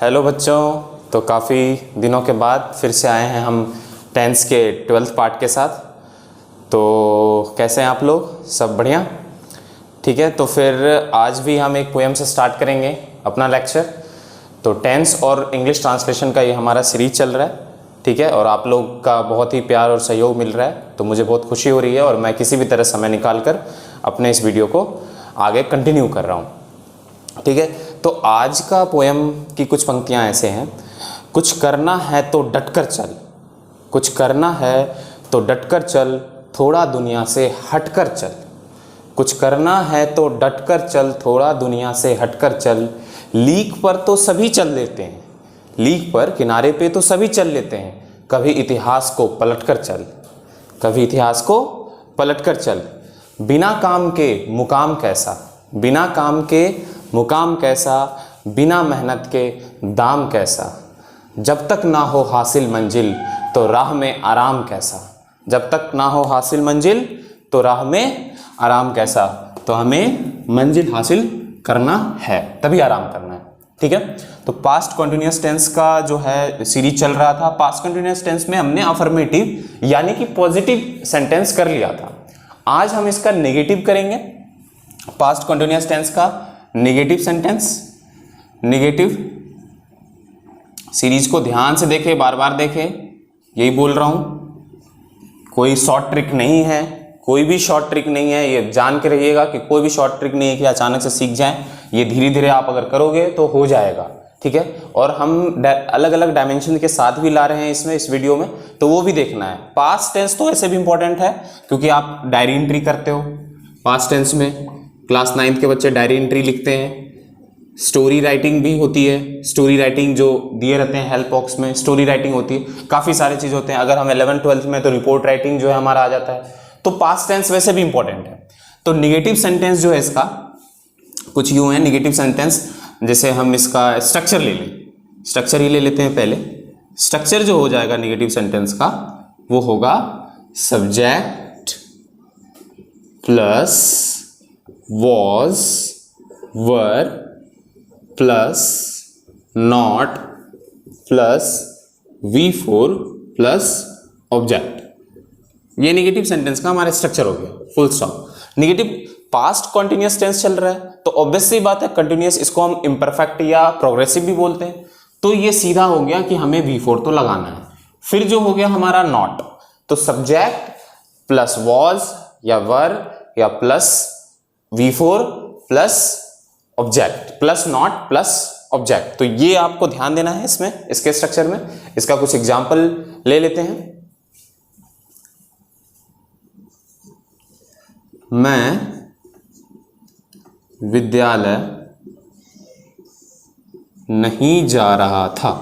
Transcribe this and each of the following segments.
Hello बच्चों। तो काफ़ी दिनों के बाद फिर से आए हैं हम टेंस के 12th पार्ट के साथ। तो कैसे हैं आप लोग? सब बढ़िया? ठीक है, तो फिर आज भी हम एक पोएम से स्टार्ट करेंगे अपना लेक्चर। तो टेंस और इंग्लिश ट्रांसलेशन का ये हमारा सीरीज चल रहा है, ठीक है। और आप लोग का बहुत ही प्यार और सहयोग मिल रहा है, तो मुझे बहुत खुशी हो रही है और मैं किसी भी तरह समय निकाल कर अपने इस वीडियो को आगे कंटिन्यू कर रहा हूँ, ठीक है। तो आज का पोएम की कुछ पंक्तियाँ ऐसे हैं। कुछ करना है तो डटकर चल, कुछ करना है तो डटकर चल, थोड़ा दुनिया से हटकर चल। कुछ करना है तो डटकर चल, थोड़ा दुनिया से हटकर चल। लीक पर तो सभी चल लेते हैं, लीक पर किनारे पे तो सभी चल लेते हैं। कभी इतिहास को पलटकर चल, कभी इतिहास को पलटकर चल। बिना काम के मुकाम कैसा, बिना काम के मुकाम कैसा, बिना मेहनत के दाम कैसा। जब तक ना हो हासिल मंजिल तो राह में आराम कैसा, जब तक ना हो हासिल मंजिल तो राह में आराम कैसा। तो हमें मंजिल हासिल करना है, तभी आराम करना है, ठीक है। तो पास्ट कंटिन्यूअस टेंस का जो है सीरीज चल रहा था। पास्ट कंटिन्यूअस टेंस में हमने अफर्मेटिव यानी कि पॉजिटिव सेंटेंस कर लिया था। आज हम इसका नेगेटिव करेंगे, पास्ट कंटिन्यूअस टेंस का नेगेटिव सेंटेंस। नेगेटिव सीरीज को ध्यान से देखें, बार बार देखें, यही बोल रहा हूं। कोई शॉर्ट ट्रिक नहीं है, कोई भी शॉर्ट ट्रिक नहीं है, ये जान के रहिएगा कि कोई भी शॉर्ट ट्रिक नहीं है कि अचानक से सीख जाएं। ये धीरे धीरे आप अगर करोगे तो हो जाएगा, ठीक है। और हम अलग अलग डायमेंशन के साथ भी ला रहे हैं इसमें, इस वीडियो में, तो वो भी देखना है। पास्ट टेंस तो ऐसे भी इंपॉर्टेंट है क्योंकि आप डायरी एंट्री करते हो पास्ट टेंस में। क्लास 9th के बच्चे डायरी एंट्री लिखते हैं। स्टोरी राइटिंग भी होती है, स्टोरी राइटिंग जो दिए रहते हैं हेल्प बॉक्स में, स्टोरी राइटिंग होती है। काफ़ी सारे चीज़ होते हैं। अगर हम 11th 12th में तो रिपोर्ट राइटिंग जो है हमारा आ जाता है। तो पास्ट टेंस वैसे भी इंपॉर्टेंट है। तो निगेटिव सेंटेंस जो है इसका कुछ यूं है। निगेटिव सेंटेंस जैसे हम इसका स्ट्रक्चर ले लें, स्ट्रक्चर ही ले लेते हैं पहले। स्ट्रक्चर जो हो जाएगा निगेटिव सेंटेंस का वो होगा subject plus was were plus not plus V4 plus object. ये नेगेटिव सेंटेंस का हमारा स्ट्रक्चर हो गया, full stop. Negative past continuous tense चल रहा है तो ऑब्वियस सी बात है, कंटिन्यूअस इसको हम इम्परफेक्ट या प्रोग्रेसिव भी बोलते हैं। तो ये सीधा हो गया कि हमें V4 तो लगाना है। फिर जो हो गया हमारा नॉट, तो सब्जेक्ट प्लस वॉज या वर या plus V4 plus object plus not plus object. तो ये आपको ध्यान देना है इसमें, इसके स्ट्रक्चर में। इसका कुछ एग्जांपल ले लेते हैं। मैं विद्यालय नहीं जा रहा था,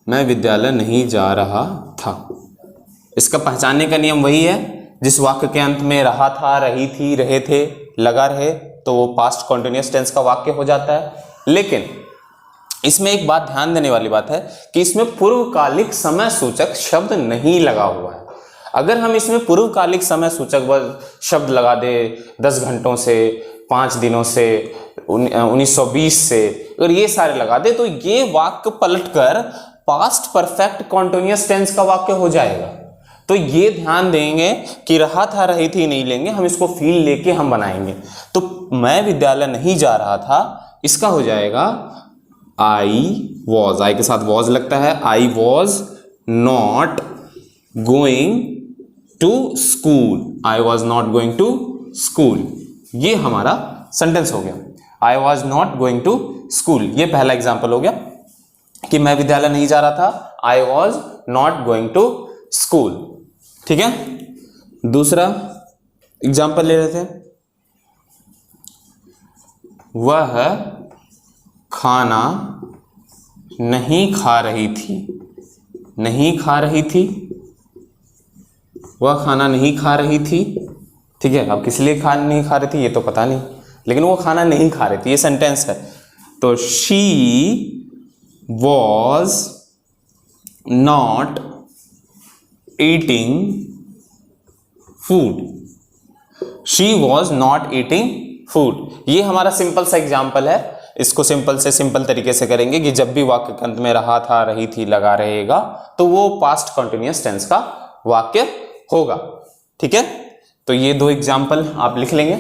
मैं विद्यालय नहीं जा रहा था। इसका पहचानने का नियम वही है, जिस वाक्य के अंत में रहा था, रही थी, रहे थे लगा रहे तो वो पास्ट कंटिन्यूअस टेंस का वाक्य हो जाता है। लेकिन इसमें एक बात ध्यान देने वाली बात है कि इसमें पूर्वकालिक समय सूचक शब्द नहीं लगा हुआ है। अगर हम इसमें पूर्वकालिक समय सूचक शब्द लगा दे 10 घंटों से, 5 दिनों से, 1920 से, अगर ये सारे लगा दे तो ये वाक्य पलटकर पास्ट परफेक्ट कंटिन्यूअस टेंस का वाक्य हो जाएगा। तो ये ध्यान देंगे कि रहा था रही थी नहीं लेंगे, हम इसको फील लेके हम बनाएंगे। तो मैं विद्यालय नहीं जा रहा था, इसका हो जाएगा आई वॉज, आई के साथ वॉज लगता है। I was not going to school, I was not going to school. ये हमारा सेंटेंस हो गया, I was not going to school. ये पहला एग्जाम्पल हो गया कि मैं विद्यालय नहीं जा रहा था, I was not going to school, ठीक है। दूसरा एग्जाम्पल ले रहे थे, वह खाना नहीं खा रही थी, नहीं खा रही थी, वह खाना नहीं खा रही थी, ठीक है। अब किस लिए खाना नहीं खा रही थी ये तो पता नहीं, लेकिन वो खाना नहीं खा रही थी, ये सेंटेंस है। तो she was not eating food, she was not eating food. ये हमारा सिंपल सा एग्जाम्पल है इसको सिंपल से सिंपल तरीके से करेंगे कि जब भी वाक्य के अंत में रहा था, रही थी लगा रहेगा तो वो पास्ट कंटिन्यूअस टेंस का वाक्य होगा। ठीक है, तो ये 2 एग्जाम्पल आप लिख लेंगे।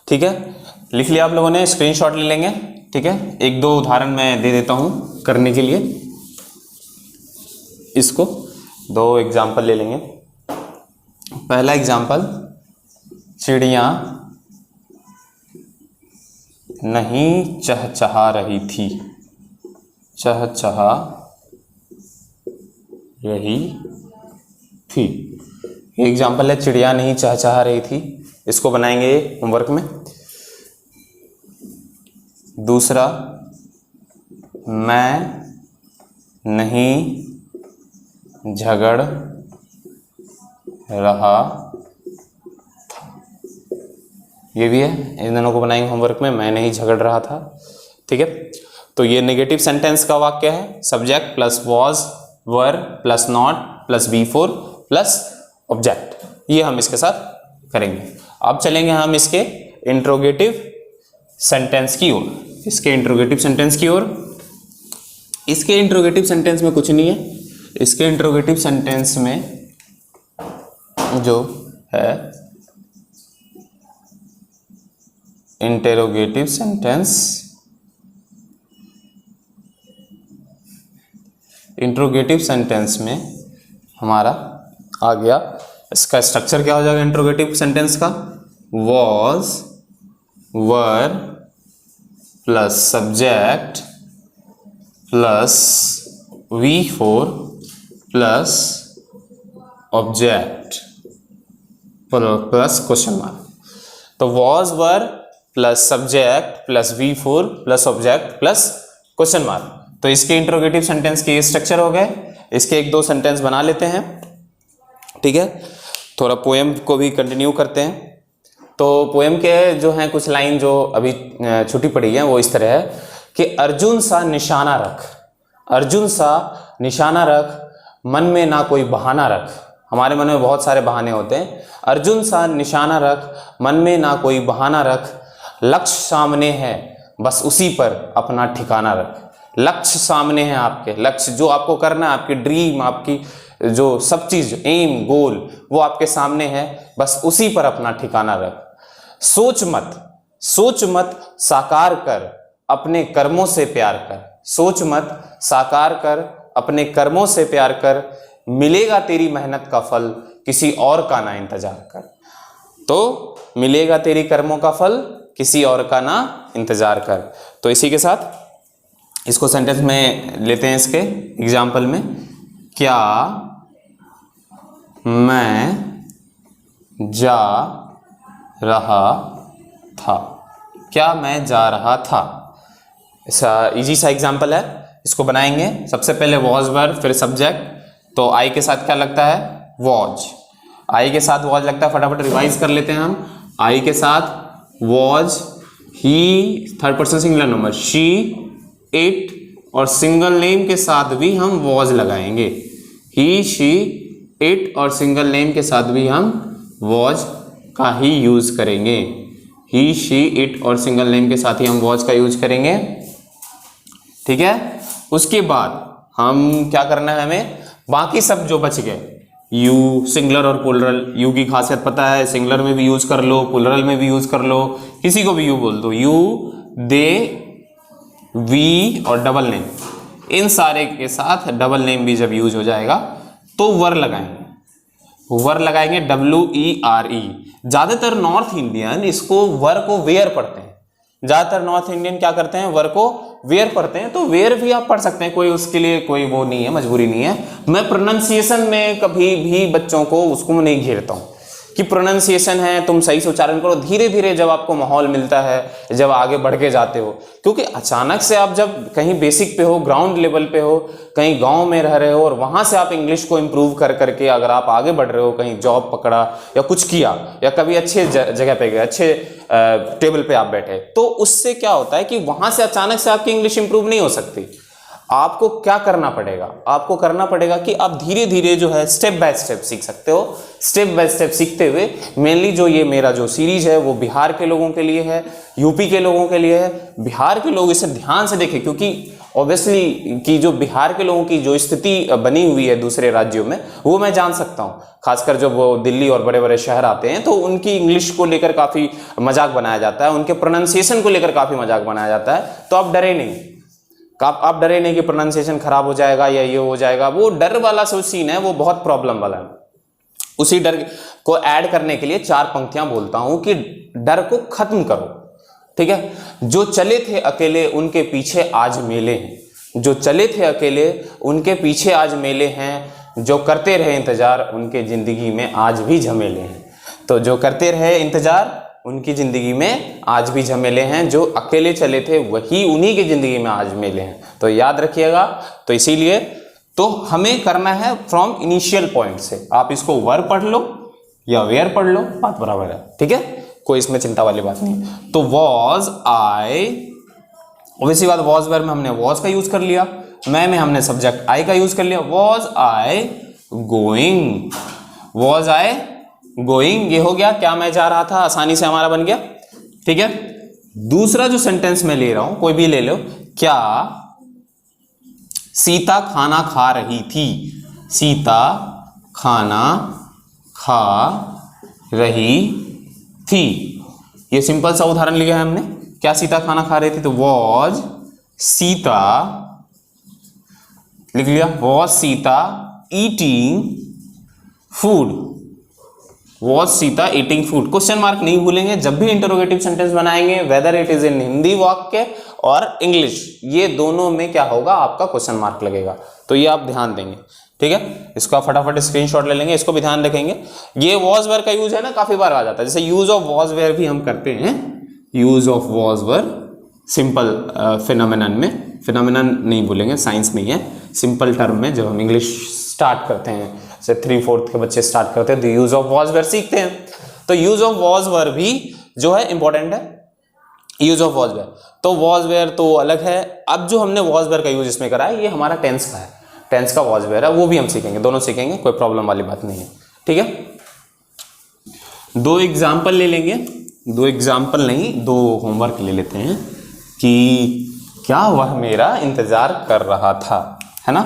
ठीक है, लिख लिया आप लोगों ने, स्क्रीनशॉट ले लेंगे। ठीक है, 1-2 उदाहरण मैं दे देता हूं करने के लिए, इसको 2 एग्जाम्पल ले लेंगे। पहला एग्जाम्पल, चिड़िया नहीं चहचहा रही थी, चहचहा रही थी। ये एग्जाम्पल है, चिड़िया नहीं चहचहा रही थी। इसको बनाएंगे होमवर्क में। दूसरा, मैं नहीं झगड़ रहा था। ये भी है, इन दोनों को बनाएंगे होमवर्क में, मैं नहीं झगड़ रहा था। ठीक है, तो ये नेगेटिव सेंटेंस का वाक्य है, subject plus was, were plus not plus B4 plus object. ये हम इसके साथ करेंगे। अब चलेंगे हम इसके इंट्रोगेटिव सेंटेंस की ओर, इसके इंट्रोगेटिव सेंटेंस की ओर। इसके इंट्रोगेटिव सेंटेंस में कुछ नहीं है। इसके इंट्रोगेटिव सेंटेंस में जो है इंटेरोगेटिव सेंटेंस, इंट्रोगेटिव सेंटेंस में हमारा आ गया, इसका स्ट्रक्चर क्या हो जाएगा इंट्रोगेटिव सेंटेंस का, was, were plus subject plus V4 plus object plus question mark. तो was, were plus subject plus V4 plus object plus question mark. तो इसके इंट्रोगेटिव सेंटेंस के स्ट्रक्चर हो गए। इसके 1-2 सेंटेंस बना लेते हैं। ठीक है, थोड़ा पोएम को भी कंटिन्यू करते हैं। तो पोएम के जो हैं कुछ लाइन जो अभी छुट्टी पड़ी है वो इस तरह है कि अर्जुन सा निशाना रख, अर्जुन सा निशाना रख, मन में ना कोई बहाना रख। हमारे मन में बहुत सारे बहाने होते हैं। अर्जुन सा निशाना रख, मन में ना कोई बहाना रख, लक्ष्य सामने है बस उसी पर अपना ठिकाना रख। लक्ष्य सामने है, आपके लक्ष्य जो आपको करना है, आपकी ड्रीम, आपकी जो सब चीज, एम, गोल, वो आपके सामने है, बस उसी पर अपना ठिकाना रख। सोच मत, सोच मत साकार कर, अपने कर्मों से प्यार कर। सोच मत साकार कर, अपने कर्मों से प्यार कर, मिलेगा तेरी मेहनत का फल, किसी और का ना इंतजार कर। तो मिलेगा तेरी कर्मों का फल, किसी और का ना इंतजार कर। तो इसी के साथ इसको सेंटेंस में लेते हैं। इसके एग्जाम्पल में, क्या मैं जा रहा था, क्या मैं जा रहा था। ऐसा इजी सा एग्जाम्पल है, इसको बनाएंगे। सबसे पहले वॉज, वर, फिर सब्जेक्ट। तो आई के साथ क्या लगता है, वॉज। आई के साथ वॉज लगता है, फटाफट रिवाइज कर लेते हैं हम। आई के साथ was, he third person singular number, she, it, और सिंगल नेम के साथ भी हम वॉज लगाएंगे। ही, शी, इट और सिंगल नेम के साथ भी हम वॉज का ही यूज करेंगे। ही, शी, इट और सिंगल नेम के साथ ही हम वॉज का यूज करेंगे। ठीक है, उसके बाद हम क्या करना है, हमें बाकी सब जो बच गए, यू, सिंगुलर और प्लुरल। यू की खासियत पता है, सिंगुलर में भी यूज कर लो, प्लुरल में भी यूज कर लो, किसी को भी यू बोल दो। यू, दे, वी और डबल नेम, इन सारे के साथ डबल नेम भी जब यूज हो जाएगा तो वर लगाएंगे। वर लगाएंगे, WERE। ज्यादातर नॉर्थ इंडियन इसको वर को वेयर पढ़ते हैं। ज्यादातर नॉर्थ इंडियन क्या करते हैं, वर को वेयर पढ़ते हैं। तो वेयर भी आप पढ़ सकते हैं, कोई उसके लिए कोई वो नहीं है, मजबूरी नहीं है। मैं प्रोनाउंसिएशन में कभी भी बच्चों को उसको नहीं घेरता हूं कि प्रोनाउंसिएशन है, तुम सही से उच्चारण करो। धीरे धीरे जब आपको माहौल मिलता है, जब आगे बढ़ के जाते हो, क्योंकि अचानक से आप जब कहीं बेसिक पे हो, ग्राउंड लेवल पे हो, कहीं गांव में रह रहे हो और वहां से आप इंग्लिश को इम्प्रूव कर करके अगर आप आगे बढ़ रहे हो, कहीं जॉब पकड़ा या कुछ किया या कभी अच्छे जगह पे गए, अच्छे टेबल पे आप बैठे, तो उससे क्या होता है कि वहां से अचानक से आपकी इंग्लिश इंप्रूव नहीं हो सकती। आपको क्या करना पड़ेगा, आपको करना पड़ेगा कि आप धीरे धीरे जो है स्टेप बाय स्टेप सीख सकते हो। स्टेप बाय स्टेप सीखते हुए मेनली जो ये मेरा जो सीरीज है वो बिहार के लोगों के लिए है, यूपी के लोगों के लिए है। बिहार के लोग इसे ध्यान से देखें, क्योंकि ऑब्वियसली कि जो बिहार के लोगों की जो स्थिति बनी हुई है दूसरे राज्यों में, वो मैं जान सकता हूँ। खासकर जब वो दिल्ली और बड़े बड़े शहर आते हैं तो उनकी इंग्लिश को लेकर काफ़ी मजाक बनाया जाता है, उनके प्रोनाउंसिएशन को लेकर काफ़ी मजाक बनाया जाता है। तो आप डरे नहीं, आप डरे नहीं कि प्रोनाउंसिएशन खराब हो जाएगा या ये हो जाएगा। वो डर वाला जो सीन है वो बहुत प्रॉब्लम वाला है। उसी डर को ऐड करने के लिए 4 पंक्तियां बोलता हूं कि डर को खत्म करो, ठीक है। जो चले थे अकेले उनके पीछे आज मेले हैं, जो चले थे अकेले उनके पीछे आज मेले हैं, जो करते रहे इंतजार उनके जिंदगी में आज भी झमेले हैं। तो जो करते रहे इंतजार उनकी जिंदगी में आज भी झमेले हैं, जो अकेले चले थे वही उन्हीं की जिंदगी में आज मेले हैं। तो याद रखिएगा। तो इसीलिए तो हमें करना है फ्रॉम इनिशियल पॉइंट से। आप इसको वर पढ़ लो या वेयर पढ़ लो, बात बराबर है, ठीक है, कोई इसमें चिंता वाली बात नहीं। तो वॉज आई, वैसी बात वॉज वेयर में हमने वॉज का यूज कर लिया, मैं में हमने सब्जेक्ट आई का यूज कर लिया। Was I going, was I going, ये हो गया क्या मैं जा रहा था, आसानी से हमारा बन गया, ठीक है। दूसरा जो सेंटेंस मैं ले रहा हूं, कोई भी ले लो, क्या सीता खाना खा रही थी, सीता खाना खा रही थी। ये सिंपल सा उदाहरण लिया है हमने, क्या सीता खाना खा रही थी, तो वॉज सीता, लिख लिया, was Sita eating food, was Sita eating food. Question mark नहीं भूलेंगे जब भी इंटरोगेटिव सेंटेंस बनाएंगे, whether it is in Hindi वाक्य और इंग्लिश, ये दोनों में क्या होगा, आपका क्वेश्चन मार्क लगेगा। तो ये आप ध्यान देंगे, ठीक है। इसको आप फटाफट स्क्रीनशॉट ले लेंगे, इसको भी ध्यान रखेंगे। ये वॉज वेयर का यूज है ना, काफी बार आ जाता है, जैसे यूज ऑफ वॉज वेयर भी हम करते हैं। Use of was where simple phenomenon में, फिनोमेनन नहीं भूलेंगे, साइंस में ही है, सिंपल टर्म में जब हम इंग्लिश स्टार्ट करते हैं, जैसे 3/4 के बच्चे स्टार्ट करते हैं तो यूज ऑफ वॉज वेयर सीखते हैं। तो यूज ऑफ वॉज वेयर भी जो है इंपॉर्टेंट है, यूज ऑफ वॉज वेयर। तो वॉज वेयर तो अलग है। अब जो हमने वॉज वेयर का यूज इसमें करा है, ये हमारा टेंस का है, टेंस का वॉज वेयर है, वो भी हम सीखेंगे, दोनों सीखेंगे, कोई प्रॉब्लम वाली बात नहीं है, ठीक है। 2 एग्जाम्पल ले लेंगे, 2 एग्जाम्पल नहीं, 2 होमवर्क ले लेते हैं कि क्या वह मेरा इंतजार कर रहा था, है ना।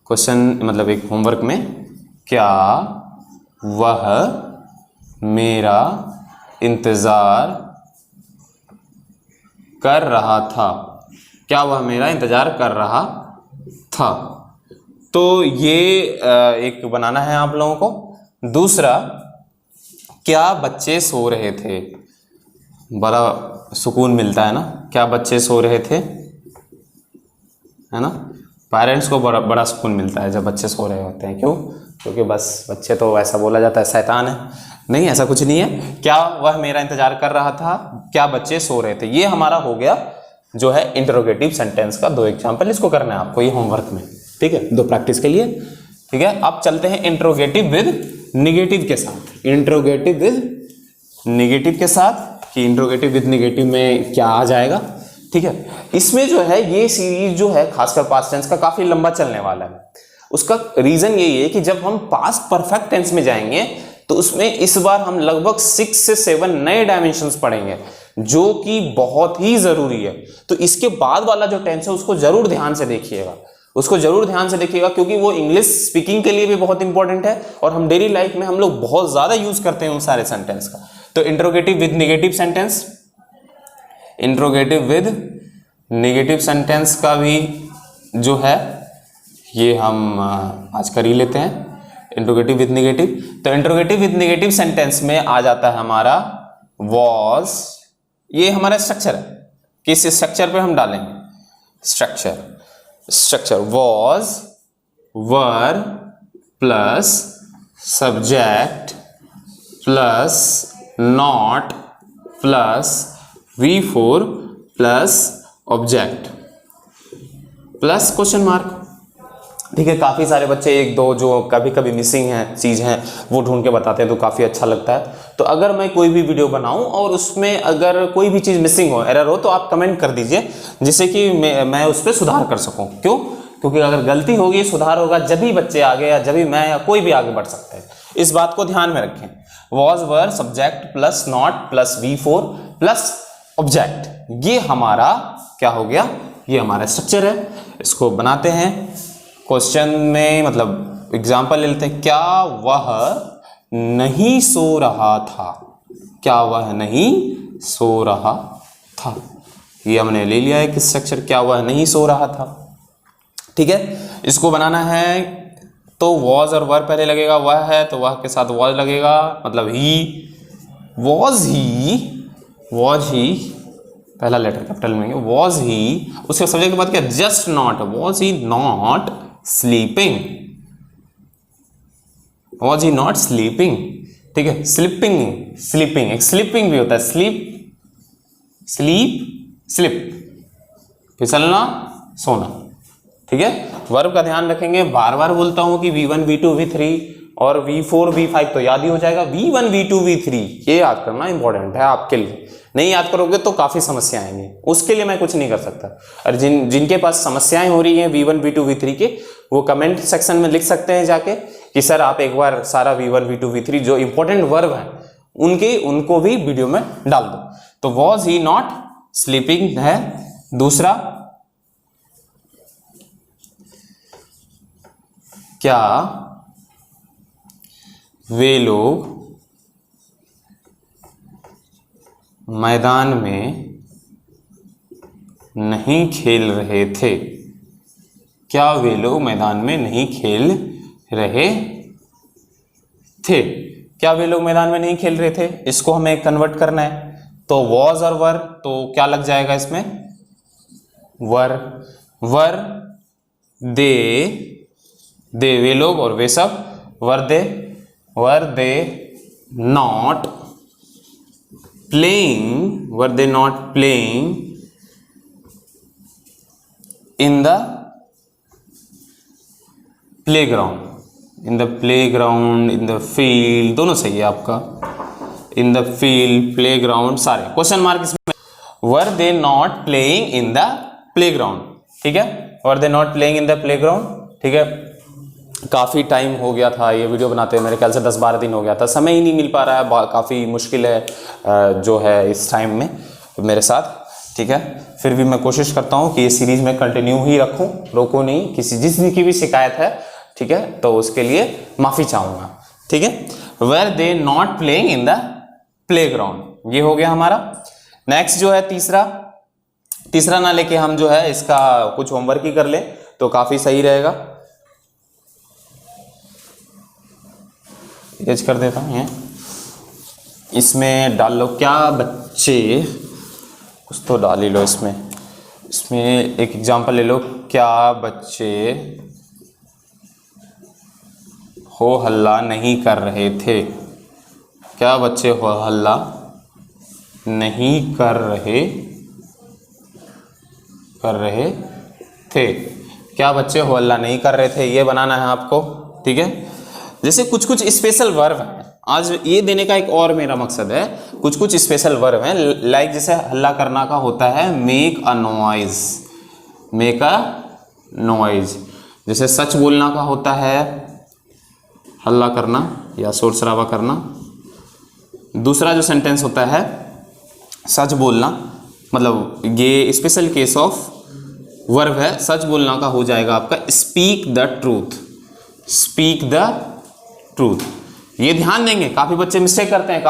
क्वेश्चन मतलब एक होमवर्क में, क्या वह मेरा इंतजार कर रहा था, क्या वह मेरा इंतजार कर रहा था। तो ये एक बनाना है आप लोगों को। दूसरा, क्या बच्चे सो रहे थे, बड़ा सुकून मिलता है ना, क्या बच्चे सो रहे थे, है ना। पेरेंट्स को बड़ा सुकून मिलता है जब बच्चे सो रहे होते हैं। क्यों? क्योंकि बस बच्चे तो ऐसा बोला जाता है शैतान है, नहीं ऐसा कुछ नहीं है। क्या वह मेरा इंतजार कर रहा था, क्या बच्चे सो रहे थे, ये हमारा हो गया जो है इंटरोगेटिव सेंटेंस का 2 एग्जाम्पल। इसको करना है आपको ये होमवर्क में, ठीक है, 2 प्रैक्टिस के लिए, ठीक है। अब चलते हैं इंटरोगेटिव विद निगेटिव के साथ, इंटरोगेटिव विद निगेटिव के साथ, कि इंटरोगेटिव विद निगेटिव में क्या आ जाएगा, ठीक है। इसमें जो है ये सीरीज जो है खासकर पास्ट टेंस का काफी लंबा चलने वाला है। उसका रीजन यही है कि जब हम पास्ट परफेक्ट टेंस में जाएंगे तो उसमें इस बार हम लगभग 6 से 7 नए डायमेंशंस पढ़ेंगे, जो कि बहुत ही जरूरी है। तो इसके बाद वाला जो टेंस है उसको जरूर ध्यान से देखिएगा, उसको जरूर ध्यान से देखिएगा, क्योंकि वो इंग्लिश स्पीकिंग के लिए भी बहुत इंपॉर्टेंट है और हम डेली लाइफ में हम लोग बहुत ज्यादा यूज करते हैं उन सारे सेंटेंस का। तो interrogative with negative sentence, interrogative with negative sentence का भी जो है ये हम आज कर ही लेते हैं, इंटरोगेटिव विद निगेटिव। तो इंटरोगेटिव विद निगेटिव सेंटेंस में आ जाता है हमारा वॉज, ये हमारा स्ट्रक्चर है, किस स्ट्रक्चर पे हम डालेंगे, structure was, were plus subject plus not plus V4 plus object plus question mark. ठीक है। काफ़ी सारे बच्चे एक दो जो कभी कभी मिसिंग है चीज़ हैं वो ढूंढ के बताते हैं, तो काफ़ी अच्छा लगता है। तो अगर मैं कोई भी वीडियो बनाऊं और उसमें अगर कोई भी चीज़ मिसिंग हो, एरर हो, तो आप कमेंट कर दीजिए, जिससे कि मैं उस पर सुधार कर सकूं। क्यों? क्योंकि अगर गलती होगी, सुधार होगा, जब भी बच्चे आगे या जब भी मैं या कोई भी आगे बढ़ सकते हैं। इस बात को ध्यान में रखें। Was were subject plus not plus V4 plus object, ये हमारा क्या हो गया? ये हमारा स्ट्रक्चर है। इसको बनाते हैं क्वेश्चन में, मतलब एग्जाम्पल ले लेते हैं। क्या वह नहीं सो रहा था? क्या वह नहीं सो रहा था? ये हमने ले लिया है कि स्ट्रक्चर क्या वह नहीं सो रहा था। ठीक है, इसको बनाना है तो वॉज और वर पहले लगेगा। वह है तो वह के साथ वॉज लगेगा, मतलब ही। वॉज ही पहला लेटर कैपिटल में, वॉज ही। उसके सब्जेक्ट के बाद क्या? Just not. Was he not sleeping? Was he not sleeping? ठीक है, स्लीपिंग, स्लीपिंग, एक स्लीपिंग भी होता है, स्लीप, स्लीप, स्लिप, फिसलना, सोना। ठीक है, वर्ब का ध्यान रखेंगे। बार बार बोलता हूं कि V1 V2 V3 और V4 V5 तो याद ही हो जाएगा। V1 V2 V3 ये याद करना इंपॉर्टेंट है आपके लिए। नहीं याद करोगे तो काफी समस्या आएंगी, उसके लिए मैं कुछ नहीं कर सकता। और जिनके पास समस्याएं हो रही हैं V1 V2 V3 के, वो कमेंट सेक्शन में लिख सकते हैं जाके कि सर आप एक बार सारा V1 V2 V3 जो इंपॉर्टेंट वर्ब है उनको भी वीडियो में डाल दो। तो वॉज ही नॉट स्लीपिंग है। दूसरा, क्या वे लोग मैदान में नहीं खेल रहे थे? क्या वे लोग मैदान में नहीं खेल रहे थे? क्या वे लोग मैदान में नहीं खेल रहे थे? इसको हमें कन्वर्ट करना है। तो वॉज और वर, तो क्या लग जाएगा इसमें? वर। वर दे वे लोग और वे सब, were they not playing, were they not playing in the playground? In the playground, in the field, दोनों सही है आपका। इन द फील्ड, प्लेग्राउंड, सारे क्वेश्चन मार्क इसमें। Were they not playing in the playground? ठीक है, were they not playing in the playground. ठीक है, काफ़ी टाइम हो गया था ये वीडियो बनाते, मेरे ख्याल से 10-12 दिन हो गया था। समय ही नहीं मिल पा रहा है, काफ़ी मुश्किल है जो है इस टाइम में मेरे साथ। ठीक है, फिर भी मैं कोशिश करता हूँ कि ये सीरीज में कंटिन्यू ही रखूँ, रोको नहीं। जिस की भी शिकायत है, ठीक है, तो उसके लिए माफ़ी चाहूँगा। ठीक है, were they not playing in the playground, ये हो गया हमारा। नेक्स्ट जो है तीसरा ना लेके हम जो है इसका कुछ होमवर्क ही कर लें तो काफ़ी सही रहेगा। एज कर देता हूँ, इसमें डाल लो। क्या बच्चे, कुछ तो डाल ही लो इसमें एक एग्जांपल ले लो। क्या बच्चे हो हल्ला नहीं कर रहे थे? क्या बच्चे हो हल्ला नहीं कर रहे थे? क्या बच्चे हो हल्ला नहीं कर रहे थे, ये बनाना है आपको। ठीक है, जैसे कुछ स्पेशल वर्ब हैं, आज ये देने का एक और मेरा मकसद है। कुछ स्पेशल वर्ब हैं, लाइक जैसे हल्ला करना का होता है make a noise, make a noise. जैसे सच बोलना का होता है हल्ला करना या शोर शराबा करना। दूसरा जो सेंटेंस होता है सच बोलना, मतलब ये स्पेशल केस ऑफ वर्ब है। सच बोलना का हो जाएगा आपका speak the truth, speak the truth. ये ध्यान देंगे, काफी बच्चे मिस्टेक करते हैं,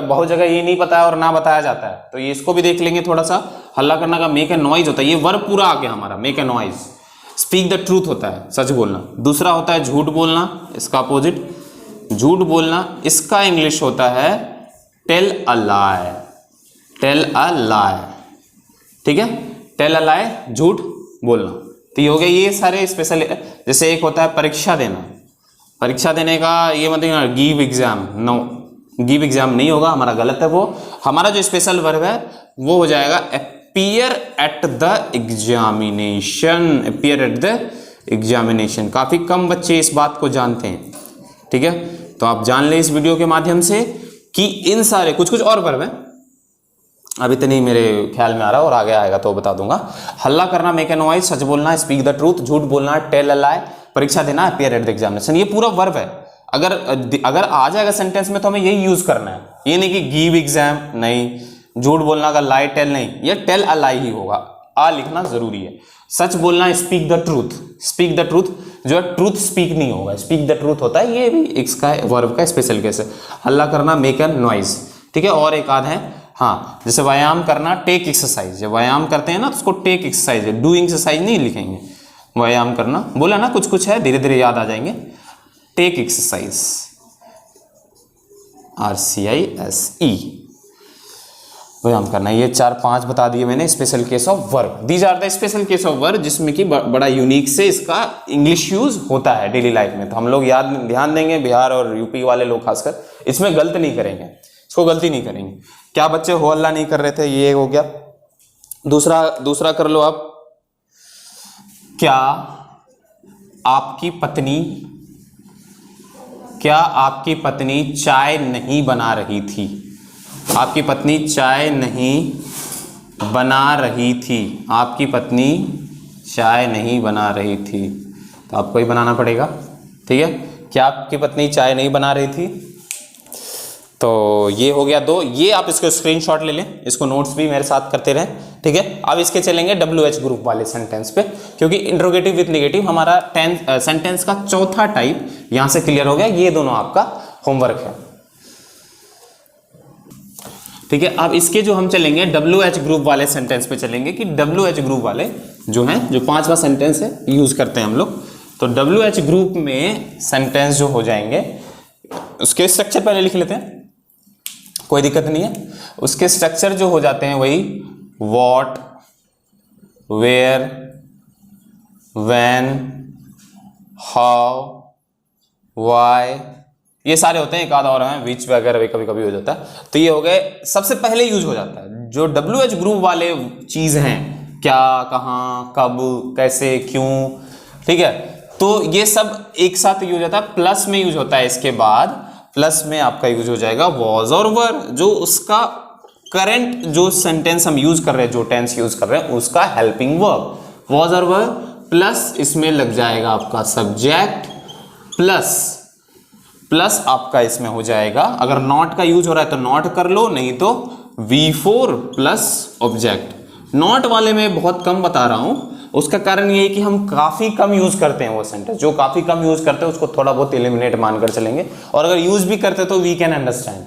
बहुत जगह ये नहीं पता है और ना बताया जाता है, तो ये इसको भी देख लेंगे थोड़ा सा। हल्ला करना का मेक ए नॉइज होता है, ये वर्ब पूरा आ गया हमारा, make a noise. Speak the truth होता है सच बोलना। दूसरा होता है झूठ बोलना, इसका अपोजिट झूठ बोलना, इसका इंग्लिश होता है tell a lie, tell a लाई। ठीक है, टेल अ लाई, झूठ बोलना। तो ये हो गया ये सारे स्पेशल। जैसे एक होता है परीक्षा देना, परीक्षा देने का ये मतलब give exam, know give exam नहीं होगा, हमारा गलत है वो। हमारा जो स्पेशल वर्ब है वो हो जाएगा appear at the examination, appear at the examination. काफ़ी कम बच्चे इस बात को जानते हैं, ठीक है। तो आप जान लें इस वीडियो के माध्यम से कि इन सारे कुछ कुछ और वर्ब हैं, अभी तो नहीं मेरे ख्याल में आ रहा, और आगे आएगा तो बता दूंगा। हल्ला करना, मेक ए नॉइज, सच बोलना, स्पीक द ट्रूथ, झूठ बोलना, टेल अ लाई, परीक्षा देना, अपीयर एट द एग्जामिनेशन, ये पूरा वर्ब है। अगर आ जाएगा सेंटेंस में तो हमें यही यूज करना है, ये नहीं कि गिव एग्जाम, नहीं, झूठ बोलना का लाई टेल नहीं, ये टेल अ लाई ही होगा, आ लिखना जरूरी है। सच बोलना, speak the truth, speak the truth जो है ट्रूथ स्पीक नहीं होगा, स्पीक द ट्रूथ होता है, ये भी इसका वर्ब का स्पेशल केस है। हल्ला करना, मेक ए नॉइज, ठीक है। और एक आध है, हाँ, जैसे व्यायाम करना, टेक एक्सरसाइज, जब व्यायाम करते हैं ना तो उसको टेक एक्सरसाइज है, डू एक्सरसाइज नहीं लिखेंगे, व्यायाम करना, बोला ना कुछ कुछ है, धीरे धीरे याद आ जाएंगे। टेक एक्सरसाइज, RCISE, व्यायाम करना। ये 4-5 बता दिए मैंने special case of verb. These are the special case of verb जिसमें कि बड़ा यूनिक से इसका इंग्लिश यूज होता है डेली लाइफ में। तो हम लोग ध्यान देंगे, बिहार और यूपी वाले लोग खासकर इसमें गलत नहीं करेंगे, इसको गलती नहीं करेंगे। क्या बच्चे हो हल्ला नहीं कर रहे थे, ये हो गया। दूसरा कर लो आप। क्या आपकी पत्नी चाय नहीं बना रही थी? आपकी पत्नी चाय नहीं बना रही थी, आपकी पत्नी चाय नहीं बना रही थी, तो आपको ही बनाना पड़ेगा, ठीक है। क्या आपकी पत्नी चाय नहीं बना रही थी, तो ये हो गया 2। ये आप इसको स्क्रीनशॉट ले लें, इसको नोट्स भी मेरे साथ करते रहें, ठीक है। अब इसके चलेंगे WH ग्रुप वाले सेंटेंस पे, क्योंकि इंट्रोगेटिव विथ नेगेटिव हमारा सेंटेंस का चौथा टाइप यहां से क्लियर हो गया। ये दोनों आपका होमवर्क है, ठीक है। अब इसके जो हम चलेंगे WH ग्रुप वाले सेंटेंस पे चलेंगे कि WH ग्रुप वाले जो हैं, जो 5वां सेंटेंस है यूज करते हैं हम लोग। तो WH ग्रुप में सेंटेंस जो हो जाएंगे, उसके स्ट्रक्चर पहले लिख लेते हैं, कोई दिक्कत नहीं है। उसके स्ट्रक्चर जो हो जाते हैं वही what, where, when, how, why, ये सारे होते हैं। एक आधा और है विच वगैरह भी कभी कभी हो जाता है। तो ये हो गए, सबसे पहले यूज हो जाता है जो WH ग्रुप वाले चीज हैं, क्या, कहाँ, कब, कैसे, क्यों, ठीक है। तो ये सब एक साथ यूज होता है, प्लस में यूज होता है। इसके बाद प्लस में आपका यूज हो जाएगा वॉज और वर, जो उसका करंट जो सेंटेंस हम यूज कर रहे हैं, जो टेंस यूज कर रहे हैं, उसका हेल्पिंग वर्ब, वॉज और वर, प्लस इसमें लग जाएगा आपका सब्जेक्ट, प्लस आपका इसमें हो जाएगा, अगर नॉट का यूज हो रहा है तो नॉट कर लो, नहीं तो V4 प्लस ऑब्जेक्ट। नॉट वाले में बहुत कम बता रहा हूं, उसका कारण ये है कि हम काफी कम यूज करते हैं वो सेंटेंस, जो काफी कम यूज करते हैं उसको थोड़ा बहुत एलिमिनेट मानकर चलेंगे, और अगर यूज भी करते तो we can understand,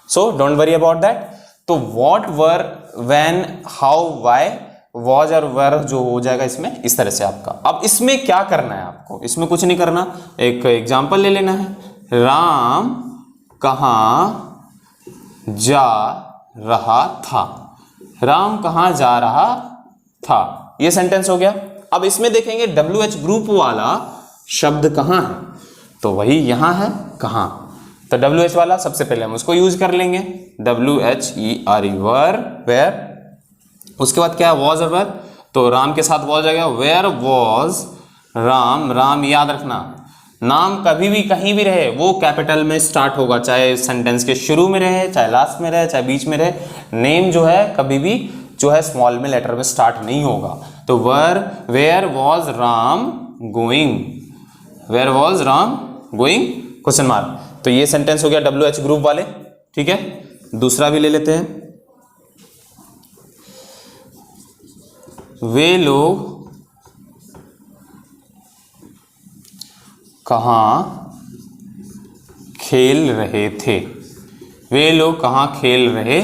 so don't worry about that. तो what, were, when, how, why, was और वर जो हो जाएगा इसमें इस तरह से आपका। अब इसमें क्या करना है आपको, इसमें कुछ नहीं करना, एक एग्जाम्पल ले लेना है। राम कहाँ जा रहा था, राम कहाँ जा रहा था, ये सेंटेंस हो गया। अब इसमें देखेंगे WH ग्रुप वाला शब्द कहाँ है, तो वही यहां है, कहाँ। तो WH वाला सबसे पहले हम उसको यूज कर लेंगे, WHERE, वर, वेयर। उसके बाद क्या है, वॉज और वेयर, तो राम के साथ वॉज आ गया, वेयर वॉज राम। राम याद रखना, नाम कभी भी कहीं भी रहे वो कैपिटल में स्टार्ट होगा, चाहे सेंटेंस के शुरू में रहे, चाहे लास्ट में रहे, चाहे बीच में रहे। नेम जो है कभी भी जो है स्मॉल में लेटर में स्टार्ट नहीं होगा। तो where was Ram going, where was Ram going, question mark. तो ये सेंटेंस हो गया WH ग्रुप वाले, ठीक है। दूसरा भी ले लेते हैं, वे लोग कहाँ खेल रहे थे, वे लोग कहाँ खेल रहे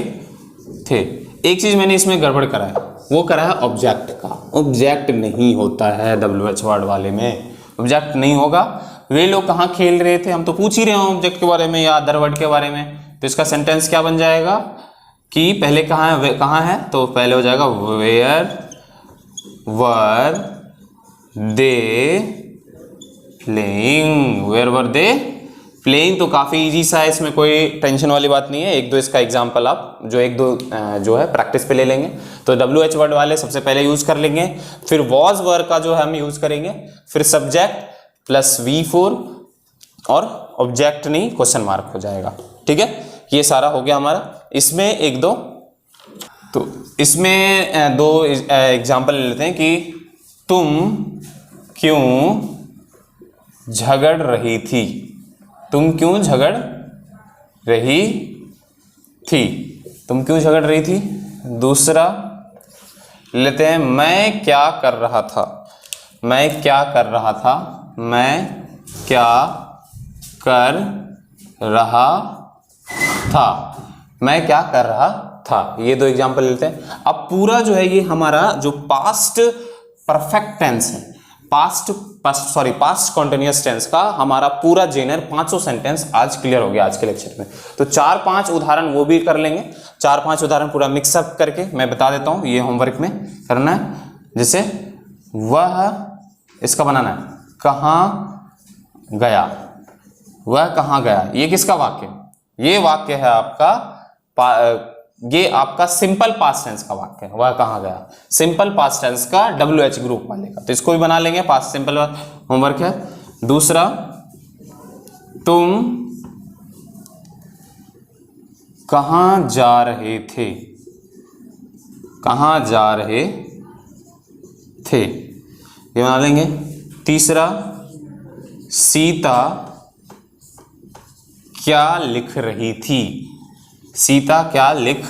थे। एक चीज मैंने इसमें गड़बड़ करा है, वो करा है ऑब्जेक्ट का, ऑब्जेक्ट नहीं होता है WH वर्ड वाले में, ऑब्जेक्ट नहीं होगा। वे लोग कहाँ खेल रहे थे, हम तो पूछ ही रहे हैं ऑब्जेक्ट के बारे में या अदर वर्ड के बारे में, तो इसका सेंटेंस क्या बन जाएगा कि पहले कहाँ है, तो पहले हो जाएगा where were they playing, where were they playing तो काफ़ी इजी सा है, इसमें कोई टेंशन वाली बात नहीं है। एक दो इसका एग्जांपल आप जो एक दो जो है प्रैक्टिस पे ले लेंगे। तो WH वर्ड वाले सबसे पहले यूज कर लेंगे, फिर वॉज वर्ड का जो है हम यूज करेंगे, फिर सब्जेक्ट प्लस V4 और ऑब्जेक्ट नहीं क्वेश्चन मार्क हो जाएगा। ठीक है, ये सारा हो गया हमारा। इसमें एक दो तो इसमें दो एग्जांपल ले लेते हैं कि तुम क्यों झगड़ रही थी, तुम क्यों झगड़ रही थी, तुम क्यों झगड़ रही थी। दूसरा लेते हैं मैं क्या कर रहा था, मैं क्या कर रहा था, मैं क्या कर रहा था, मैं क्या कर रहा था। ये दो एग्जांपल लेते हैं। अब पूरा जो है ये हमारा जो पास्ट परफेक्ट टेंस है, पास्ट कॉन्टिन्यूअस टेंस का हमारा पूरा जेनर 500 सेंटेंस आज क्लियर हो गया आज के लेक्चर में। तो 4-5 उदाहरण वो भी कर लेंगे, 4-5 उदाहरण पूरा मिक्सअप करके मैं बता देता हूं, ये होमवर्क में करना है। जैसे वह, इसका बनाना है कहां गया, वह कहां गया। ये किसका वाक्य, ये वाक्य है आपका ये आपका सिंपल पास्ट टेंस का वाक्य है, वह कहां गया, सिंपल पास्ट टेंस का WH ग्रुप वाले का। तो इसको भी बना लेंगे, पास्ट सिंपल होमवर्क है। दूसरा तुम कहां जा रहे थे, कहां जा रहे थे, ये बना लेंगे। तीसरा सीता क्या लिख रही थी, सीता क्या लिख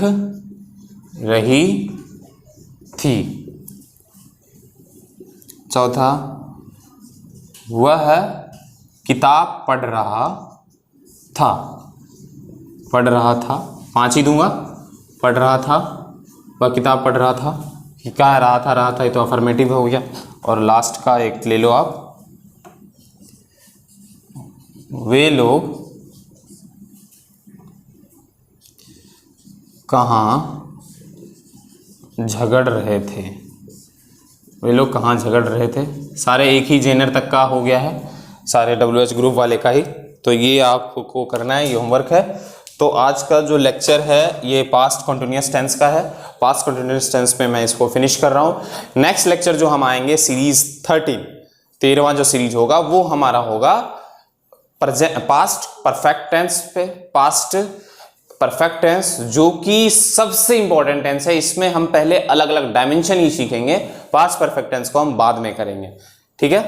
रही थी। चौथा वह किताब पढ़ रहा था, पढ़ रहा था, 5 ही दूंगा, पढ़ रहा था, वह किताब पढ़ रहा था। क्या रहा था, ये तो अफर्मेटिव हो गया। और लास्ट का एक ले लो आप, वे लोग कहाँ झगड़ रहे थे, वे लोग कहाँ झगड़ रहे थे। सारे एक ही जेनर तक का हो गया है, सारे WH ग्रुप वाले का ही। तो ये आपको करना है, ये होमवर्क है। तो आज का जो लेक्चर है ये पास्ट कॉन्टिन्यूअस टेंस का है। पास्ट कॉन्टिन्यूअस टेंस पे मैं इसको फिनिश कर रहा हूँ। नेक्स्ट लेक्चर जो हम आएंगे सीरीज 13वां जो सीरीज होगा वो हमारा होगा पास्ट परफेक्ट टेंस पे। पास्ट परफेक्ट टेंस जो कि सबसे इंपॉर्टेंट टेंस है, इसमें हम पहले अलग अलग डायमेंशन ही सीखेंगे, पास्ट परफेक्ट टेंस को हम बाद में करेंगे। ठीक है।